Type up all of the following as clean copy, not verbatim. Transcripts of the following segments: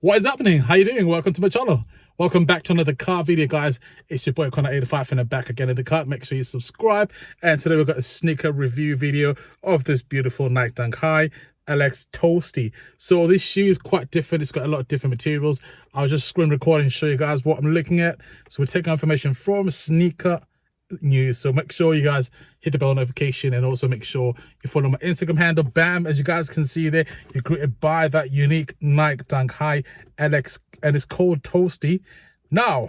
What is happening? How you doing? Welcome to my channel. Welcome back to another car video, guys. It's your boy Connor85 and I'm back again in the car. Make sure you subscribe. And today we've got a sneaker review video of this beautiful Nike Dunk High LX Toasty. So this shoe is quite different. It's got a lot of different materials. I'll just screen record and show you guys what I'm looking at. So we're taking information from Sneaker News, so make sure you guys hit the bell notification and also make sure you follow my Instagram handle. Bam, as you guys can see there, you're greeted by that unique Nike Dunk High LX and it's called Toasty. Now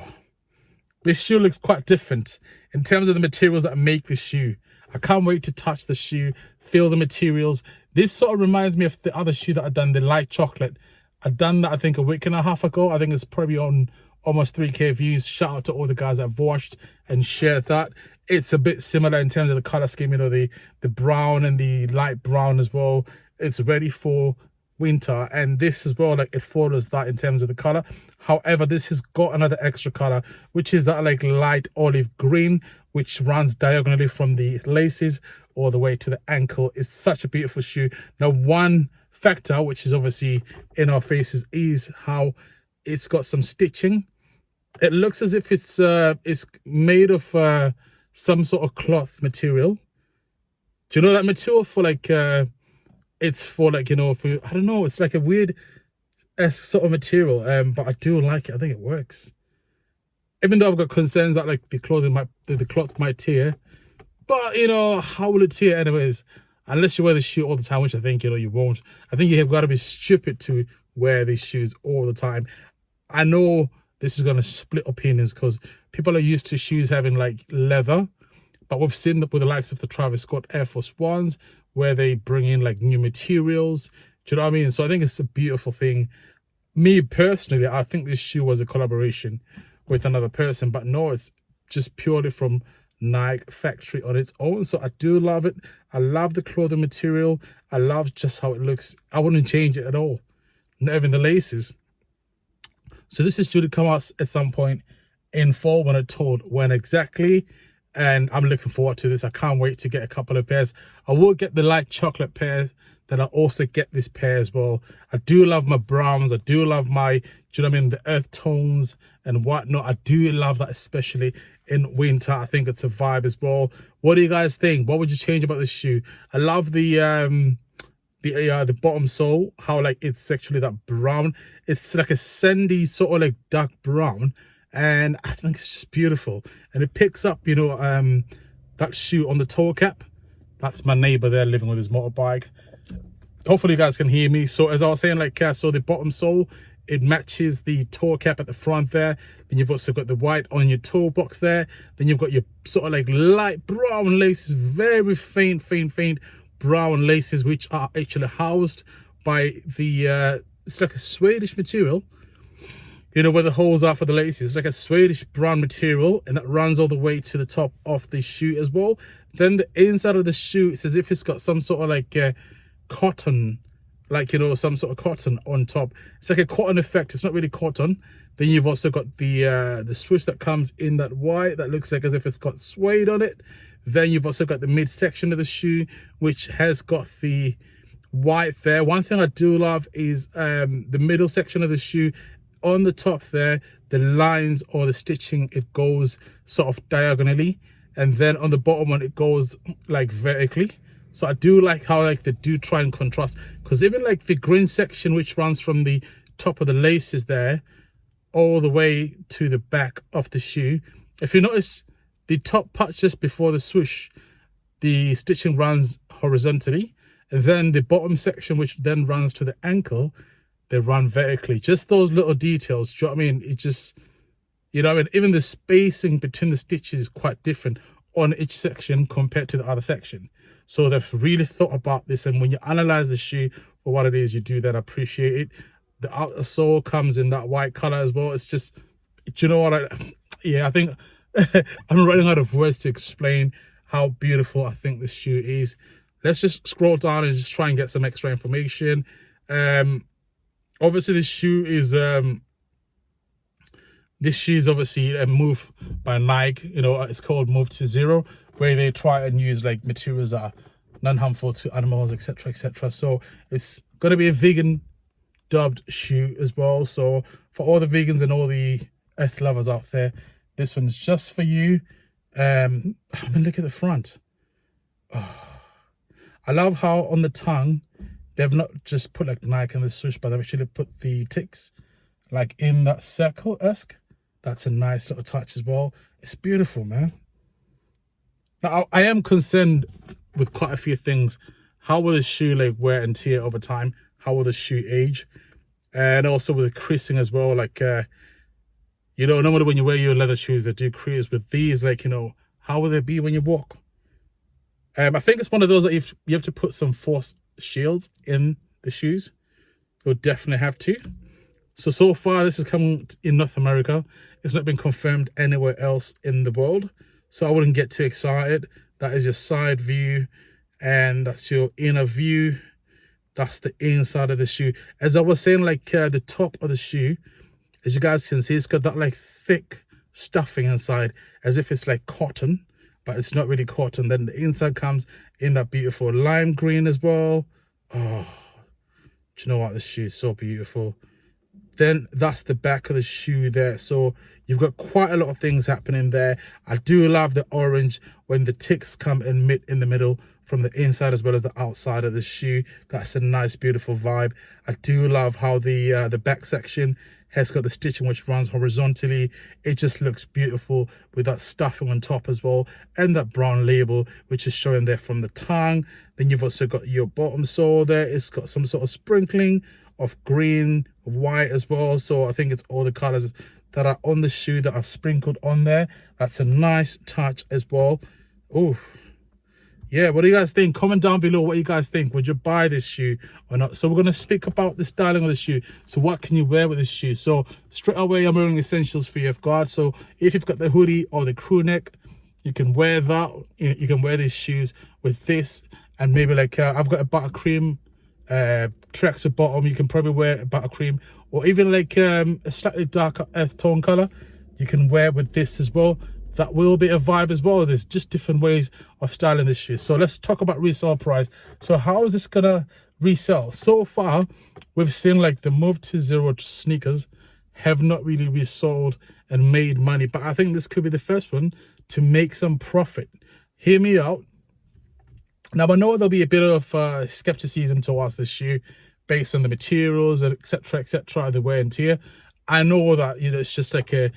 this shoe looks quite different in terms of the materials that make the shoe. I can't wait to touch the shoe, feel the materials. This sort of reminds me of the other shoe that I've done, the light chocolate. I've done that I think a week and a half ago. I think it's probably on almost 3k views. Shout out to all the guys that have watched and shared that. It's a bit similar in terms of the color scheme, you know, the brown and the light brown as well. It's ready for winter, and this as well, like, it follows that in terms of the color. However, this has got another extra color, which is that like light olive green, which runs diagonally from the laces all the way to the ankle. It's such a beautiful shoe. Now, one factor which is obviously in our faces is how it's got some stitching. It looks as if it's made of some sort of cloth material. Do you know that material for like it's for like, you know, for, I don't know, it's like a weird sort of material, but I do like it. I think it works, even though I've got concerns that like the cloth might tear. But you know, how will it tear anyways? Unless you wear the shoe all the time, which I think, you know, you won't. I think you have got to be stupid to wear these shoes all the time. I know this is going to split opinions because people are used to shoes having like leather, but we've seen that with the likes of the Travis Scott Air Force Ones where they bring in like new materials. Do you know what I mean? So I think it's a beautiful thing. Me personally, I think this shoe was a collaboration with another person, but no, it's just purely from Nike factory on its own. So I do love it. I love the clothing material. I love just how it looks. I wouldn't change it at all, not even the laces. So this is due to come out at some point in fall. When I'm told when exactly, and I'm looking forward to this. I can't wait to get a couple of pairs. I will get the light chocolate pair, then I'll also get this pair as well. I do love my browns. I do love my, do you know what I mean, the earth tones and whatnot. I do love that, especially in winter. I think it's a vibe as well. What do you guys think? What would you change about this shoe? I love the bottom sole, how like it's actually that brown. It's like a sandy sort of like dark brown, and I think it's just beautiful. And it picks up, you know, that shoe on the toe cap. That's my neighbor there living with his motorbike. Hopefully you guys can hear me. So as I was saying, like, so the bottom sole, it matches the toe cap at the front there. Then you've also got the white on your toe box there. Then you've got your sort of like light brown laces, very faint brown laces, which are actually housed by the it's like a Swedish material, you know, where the holes are for the laces. It's like a Swedish brown material, and that runs all the way to the top of the shoe as well. Then the inside of the shoe, it's as if it's got some sort of like cotton, like, you know, some sort of cotton on top. It's like a cotton effect. It's not really cotton. Then you've also got the swoosh that comes in that white that looks like as if it's got suede on it. Then you've also got the midsection of the shoe, which has got the white there. One thing I do love is the middle section of the shoe. On the top there, the lines or the stitching, it goes sort of diagonally, and then on the bottom one it goes like vertically. So I do like how like they do try and contrast, because even like the green section, which runs from the top of the laces there all the way to the back of the shoe, if you notice the top part just before the swoosh, the stitching runs horizontally, and then the bottom section, which then runs to the ankle, they run vertically. Just those little details, do you know what I mean? It just, you know, and even the spacing between the stitches is quite different on each section compared to the other section. So they've really thought about this, and when you analyze the shoe for what it is, you do then appreciate it. The outer sole comes in that white color as well. It's just, do you know what, yeah, I think I'm running out of words to explain how beautiful I think this shoe is. Let's just scroll down and just try and get some extra information. Obviously this shoe is obviously a move by Nike. You know, it's called Move to Zero, where they try and use like materials that are non-harmful to animals, etc., etc. So it's gonna be a vegan dubbed shoe as well. So for all the vegans and all the earth lovers out there, this one's just for you. I mean, look at the front. Oh, I love how on the tongue they've not just put like Nike and the swoosh, but they've actually put the ticks like in that circle-esque. That's a nice little touch as well. It's beautiful, man. Now, I am concerned with quite a few things. How will the shoe like wear and tear over time? How will the shoe age? And also with the creasing as well. Like, you know, normally when you wear your leather shoes that do crease, with these, like, you know, how will they be when you walk? I think it's one of those that if you have to put some force shields in the shoes, you'll definitely have to. So far, this has come in North America. It's not been confirmed anywhere else in the world. So I wouldn't get too excited. That is your side view. And that's your inner view. That's the inside of the shoe. As I was saying, like the top of the shoe, as you guys can see, it's got that like thick stuffing inside, as if it's like cotton, but it's not really cotton. Then the inside comes in that beautiful lime green as well. Oh, do you know what? This shoe is so beautiful. Then that's the back of the shoe there. So you've got quite a lot of things happening there. I do love the orange when the ticks come and meet in the middle from the inside as well as the outside of the shoe. That's a nice, beautiful vibe. I do love how the back section has got the stitching which runs horizontally. It just looks beautiful with that stuffing on top as well, and that brown label which is showing there from the tongue. Then you've also got your bottom sole there. It's got some sort of sprinkling of green, white as well. So I think it's all the colors that are on the shoe that are sprinkled on there. That's a nice touch as well. Oh yeah, what do you guys think? Comment down below what you guys think. Would you buy this shoe or not? So we're going to speak about the styling of the shoe. So what can you wear with this shoe? So straight away, I'm wearing essentials for you, of course. So if you've got the hoodie or the crew neck, you can wear that. You can wear these shoes with this, and maybe like I've got a buttercream tracksuit bottom. You can probably wear a buttercream, or even like a slightly darker earth tone color. You can wear with this as well. That will be a vibe as well. There's just different ways of styling this shoe. So let's talk about resale price. So how is this gonna resell? So far, we've seen like the move to zero sneakers have not really resold and made money, but I think this could be the first one to make some profit. Hear me out. Now, I know there'll be a bit of skepticism towards this shoe based on the materials and etc., the wear and tear. I know that, you know, it's just like a,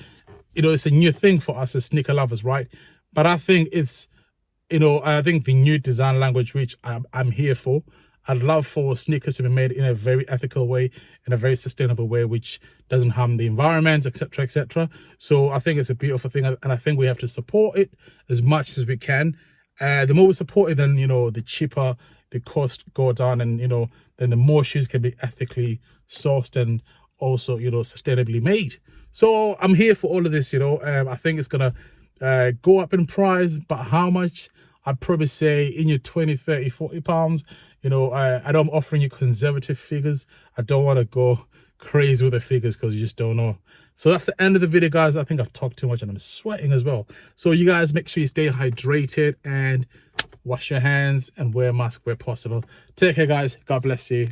you know, it's a new thing for us as sneaker lovers, right? But I think it's, you know, I think the new design language, which I'm here for. I'd love for sneakers to be made in a very ethical way, in a very sustainable way, which doesn't harm the environment, etc. So I think it's a beautiful thing, and I think we have to support it as much as we can. The more we support it, then, you know, the cheaper the cost go down, and, you know, then the more shoes can be ethically sourced and also, you know, sustainably made. So I'm here for all of this, you know. I think it's gonna go up in price, but how much? I'd probably say in your 20, 30, 40 pounds. You know, I know I'm offering you conservative figures. I don't want to go crazy with the figures because you just don't know. So that's the end of the video, guys. I think I've talked too much and I'm sweating as well. So you guys make sure you stay hydrated and wash your hands and wear a mask where possible. Take care, guys. God bless you.